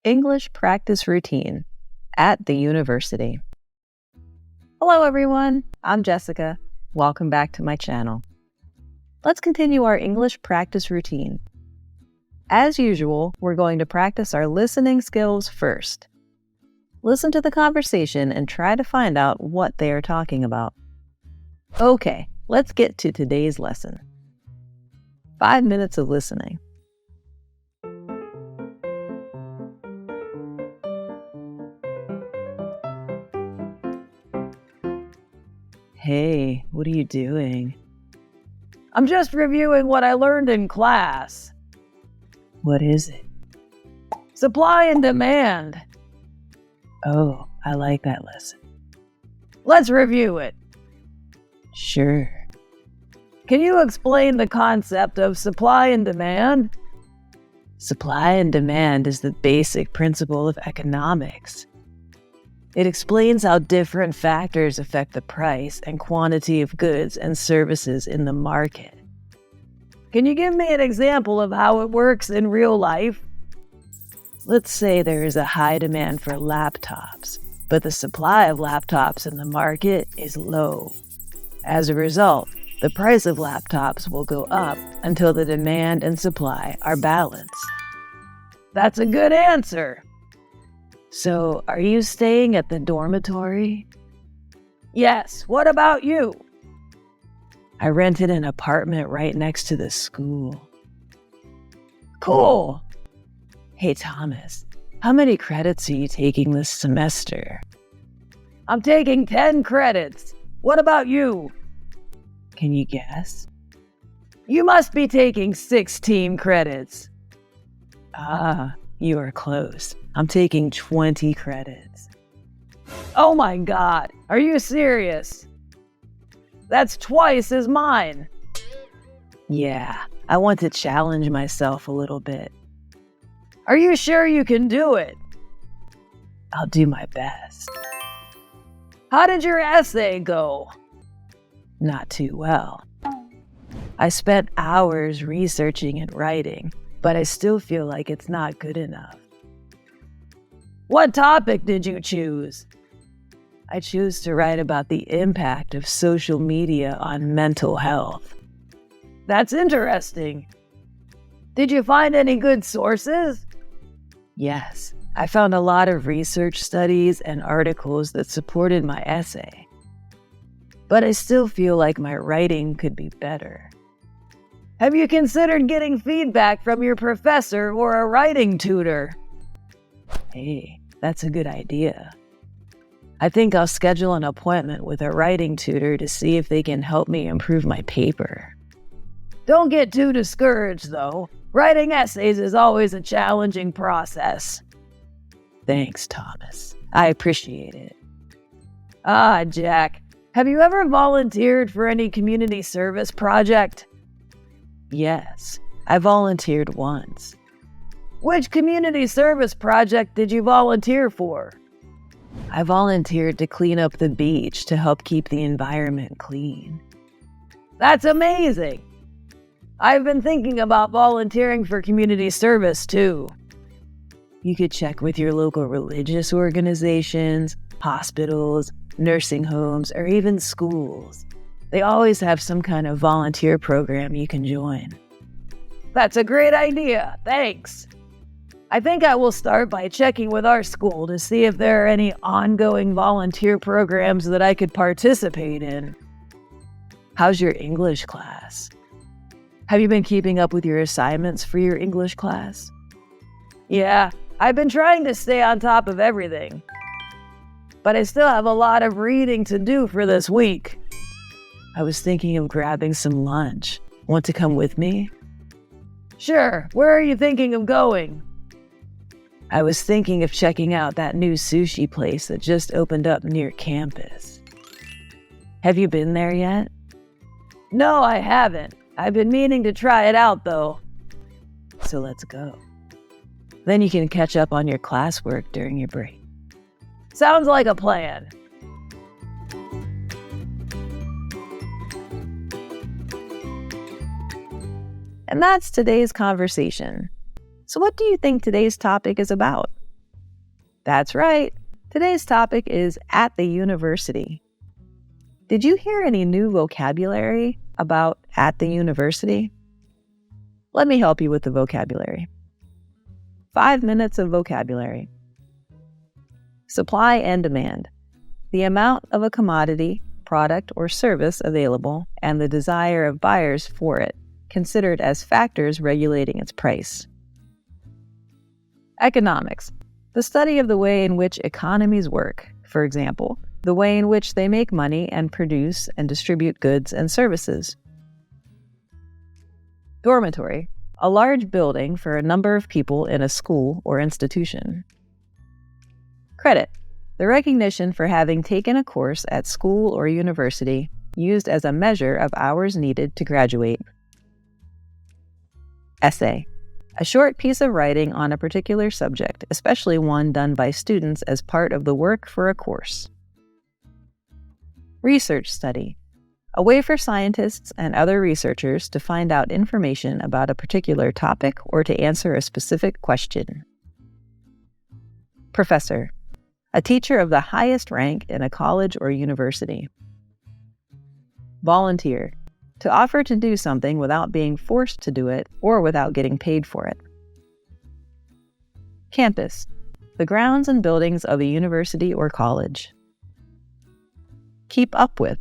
English practice routine at the university. Hello everyone, I'm Jessica. Welcome back to my channel. Let's continue our English practice routine. As usual, we're going to practice our listening skills first. Listen to the conversation and try to find out what they are talking about. Okay, let's get to today's lesson. 5 minutes of listening. Hey, what are you doing? I'm just reviewing what I learned in class. What is it? Supply and demand. Oh, I like that lesson. Let's review it. Sure. Can you explain the concept of supply and demand? Supply and demand is the basic principle of economics. It explains how different factors affect the price and quantity of goods and services in the market. Can you give me an example of how it works in real life? Let's say there is a high demand for laptops, but the supply of laptops in the market is low. As a result, the price of laptops will go up until the demand and supply are balanced. That's a good answer. So, are you staying at the dormitory? Yes, what about you? I rented an apartment right next to the school. Cool. Hey, Thomas, how many credits are you taking this semester? I'm taking 10 credits. What about you? Can you guess? You must be taking 16 credits. Ah, you are close. I'm taking 20 credits. Oh my God, are you serious? That's twice as mine. Yeah, I want to challenge myself a little bit. Are you sure you can do it? I'll do my best. How did your essay go? Not too well. I spent hours researching and writing, but I still feel like it's not good enough. What topic did you choose? I chose to write about the impact of social media on mental health. That's interesting. Did you find any good sources? Yes, I found a lot of research studies and articles that supported my essay. But I still feel like my writing could be better. Have you considered getting feedback from your professor or a writing tutor? Hey, that's a good idea. I think I'll schedule an appointment with a writing tutor to see if they can help me improve my paper. Don't get too discouraged, though. Writing essays is always a challenging process. Thanks, Thomas. I appreciate it. Ah, Jack, have you ever volunteered for any community service project? Yes, I volunteered once. Which community service project did you volunteer for? I volunteered to clean up the beach to help keep the environment clean. That's amazing! I've been thinking about volunteering for community service too. You could check with your local religious organizations, hospitals, nursing homes, or even schools. They always have some kind of volunteer program you can join. That's a great idea, thanks. I think I will start by checking with our school to see if there are any ongoing volunteer programs that I could participate in. How's your English class? Have you been keeping up with your assignments for your English class? Yeah, I've been trying to stay on top of everything. But I still have a lot of reading to do for this week. I was thinking of grabbing some lunch. Want to come with me? Sure, where are you thinking of going? I was thinking of checking out that new sushi place that just opened up near campus. Have you been there yet? No, I haven't. I've been meaning to try it out, though. So let's go. Then you can catch up on your classwork during your break. Sounds like a plan. And that's today's conversation. So what do you think today's topic is about? That's right. Today's topic is at the university. Did you hear any new vocabulary about at the university? Let me help you with the vocabulary. 5 minutes of vocabulary. Supply and demand. The amount of a commodity, product, or service available and the desire of buyers for it, considered as factors regulating its price. Economics. The study of the way in which economies work, for example, the way in which they make money and produce and distribute goods and services. Dormitory. A large building for a number of people in a school or institution. Credit. The recognition for having taken a course at school or university used as a measure of hours needed to graduate. Essay. A short piece of writing on a particular subject, especially one done by students as part of the work for a course. Research study. A way for scientists and other researchers to find out information about a particular topic or to answer a specific question. Professor. A teacher of the highest rank in a college or university. Volunteer. To offer to do something without being forced to do it or without getting paid for it. Campus. The grounds and buildings of a university or college. Keep up with.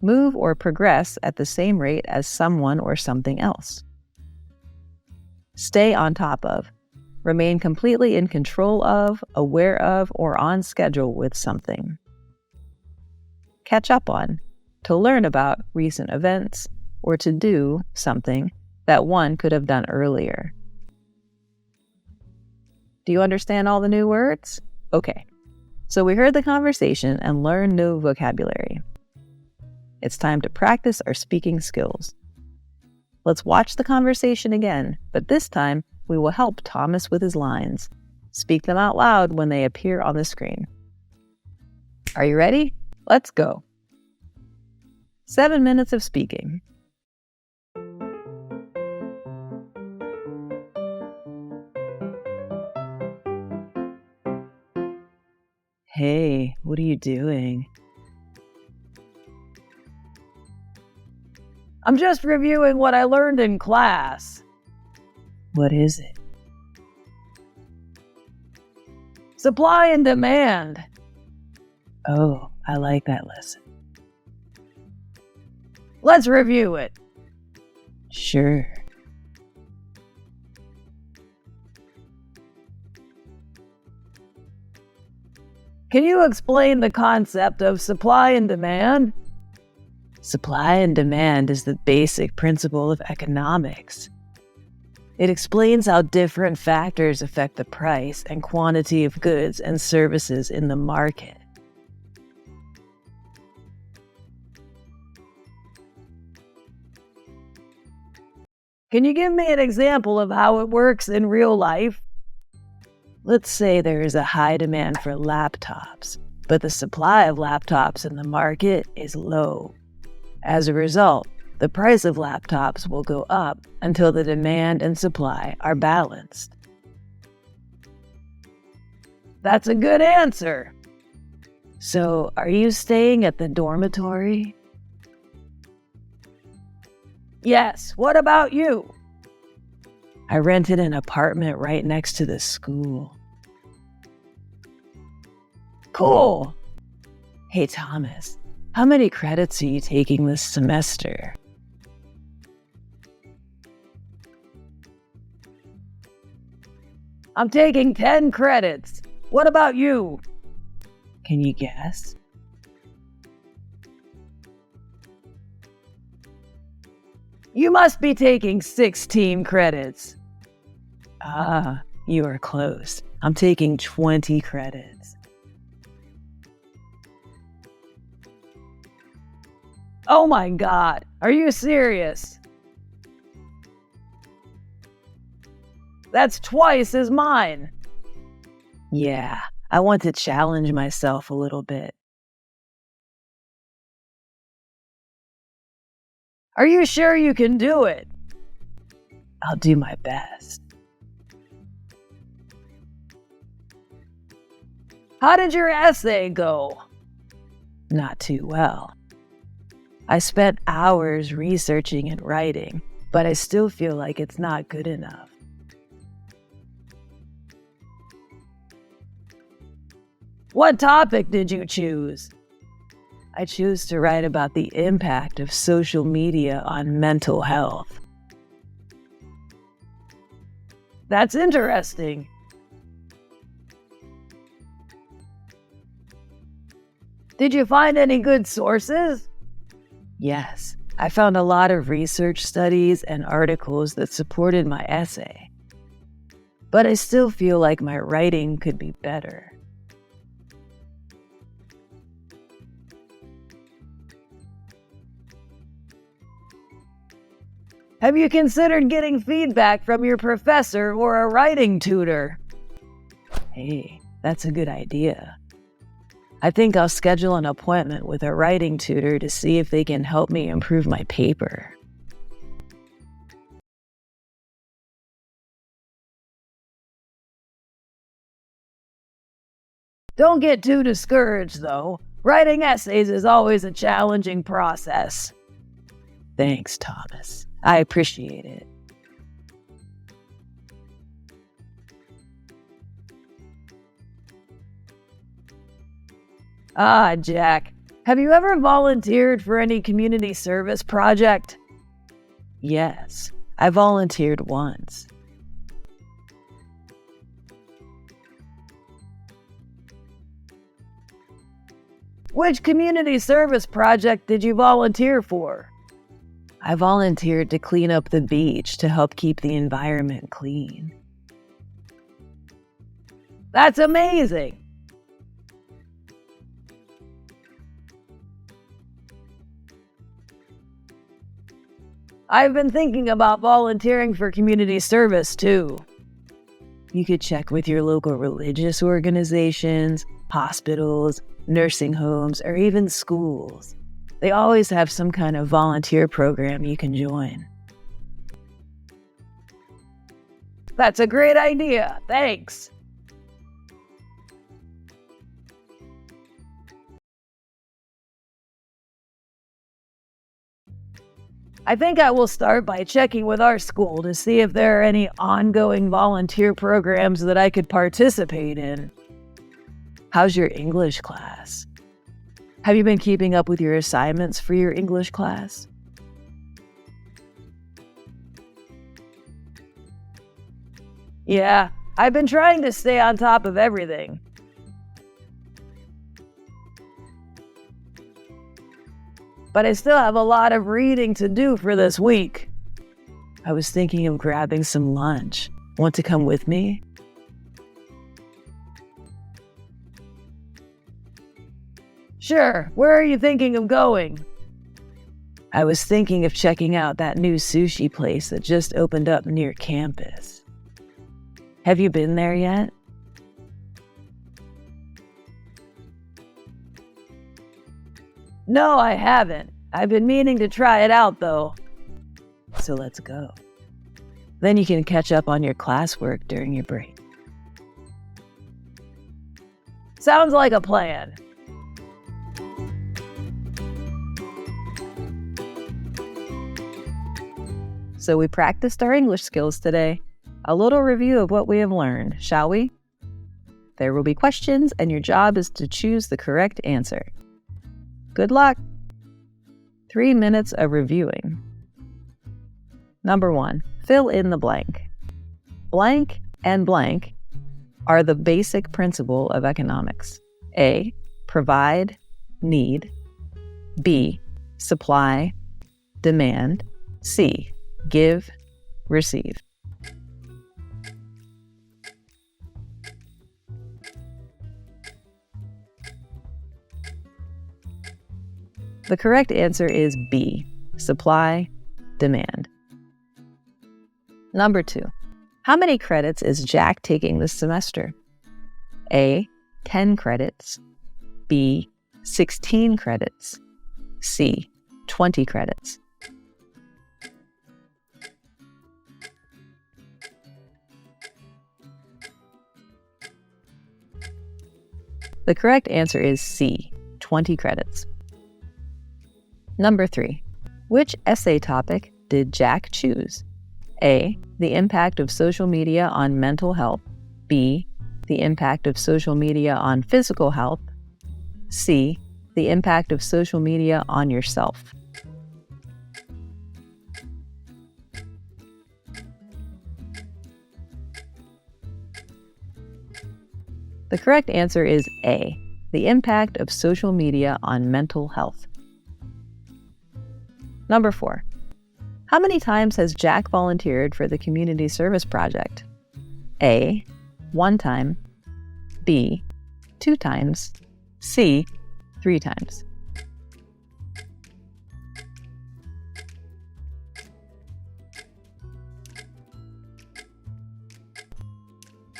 Move or progress at the same rate as someone or something else. Stay on top of. Remain completely in control of, aware of, or on schedule with something. Catch up on. To learn about recent events or to do something that one could have done earlier. Do you understand all the new words? Okay. So we heard the conversation and learned new vocabulary. It's time to practice our speaking skills. Let's watch the conversation again, but this time we will help Thomas with his lines. Speak them out loud when they appear on the screen. Are you ready? Let's go. 7 minutes of speaking. Hey, what are you doing? I'm just reviewing what I learned in class. What is it? Supply and demand. Oh, I like that lesson. Let's review it. Sure. Can you explain the concept of supply and demand? Supply and demand is the basic principle of economics. It explains how different factors affect the price and quantity of goods and services in the market. Can you give me an example of how it works in real life? Let's say there is a high demand for laptops, but the supply of laptops in the market is low. As a result, the price of laptops will go up until the demand and supply are balanced. That's a good answer. So, are you staying at the dormitory? Yes, what about you? I rented an apartment right next to the school. Cool. Hey, Thomas, how many credits are you taking this semester? I'm taking 10 credits. What about you? Can you guess? You must be taking 16 credits. Ah, you are close. I'm taking 20 credits. Oh my God, are you serious? That's twice as mine. Yeah, I want to challenge myself a little bit. Are you sure you can do it? I'll do my best. How did your essay go? Not too well. I spent hours researching and writing, but I still feel like it's not good enough. What topic did you choose? I choose to write about the impact of social media on mental health. That's interesting. Did you find any good sources? Yes, I found a lot of research studies and articles that supported my essay. But I still feel like my writing could be better. Have you considered getting feedback from your professor or a writing tutor? Hey, that's a good idea. I think I'll schedule an appointment with a writing tutor to see if they can help me improve my paper. Don't get too discouraged, though. Writing essays is always a challenging process. Thanks, Thomas. I appreciate it. Ah, Jack, have you ever volunteered for any community service project? Yes, I volunteered once. Which community service project did you volunteer for? I volunteered to clean up the beach to help keep the environment clean. That's amazing! I've been thinking about volunteering for community service, too. You could check with your local religious organizations, hospitals, nursing homes, or even schools. They always have some kind of volunteer program you can join. That's a great idea. Thanks. I think I will start by checking with our school to see if there are any ongoing volunteer programs that I could participate in. How's your English class? Have you been keeping up with your assignments for your English class? Yeah, I've been trying to stay on top of everything. But I still have a lot of reading to do for this week. I was thinking of grabbing some lunch. Want to come with me? Sure, where are you thinking of going? I was thinking of checking out that new sushi place that just opened up near campus. Have you been there yet? No, I haven't. I've been meaning to try it out, though. So let's go. Then you can catch up on your classwork during your break. Sounds like a plan. So we practiced our English skills today. A little review of what we have learned, shall we? There will be questions, and your job is to choose the correct answer. Good luck! 3 minutes of reviewing. Number 1, fill in the blank. Blank and blank are the basic principle of economics. A, provide, need. B, supply, demand. C, give, receive. The correct answer is B, supply, demand. Number 2, how many credits is Jack taking this semester? A, 10 credits. B, 16 credits. C, 20 credits. The correct answer is C, 20 credits. Number 3. Which essay topic did Jack choose? A. The impact of social media on mental health. B. The impact of social media on physical health. C. The impact of social media on yourself. The correct answer is A. The impact of social media on mental health. Number 4. How many times has Jack volunteered for the Community Service Project? A. 1 time. B. 2 times. C. 3 times.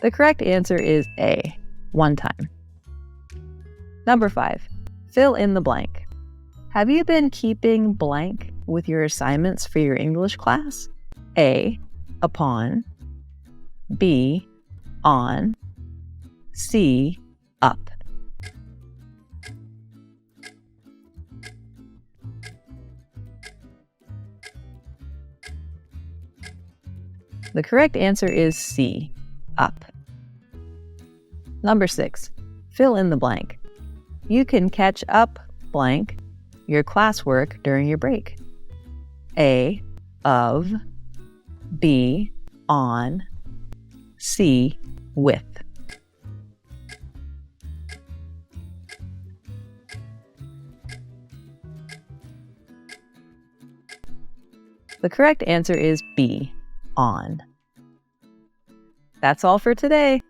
The correct answer is A. 1 time. Number 5. Fill in the blank. Have you been keeping blank with your assignments for your English class? A. Upon. B. On. C. Up. The correct answer is C. Up. Number 6. Fill in the blank. You can catch up blank your classwork during your break. A. Of. B. On. C. With. The correct answer is B. On. That's all for today.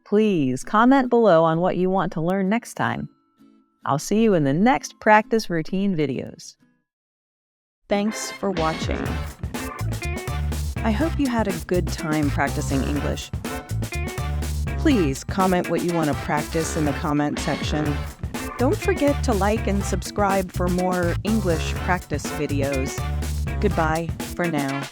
Please comment below on what you want to learn next time. I'll see you in the next practice routine videos. Thanks for watching. I hope you had a good time practicing English. Please comment what you want to practice in the comment section. Don't forget to like and subscribe for more English practice videos. Goodbye for now.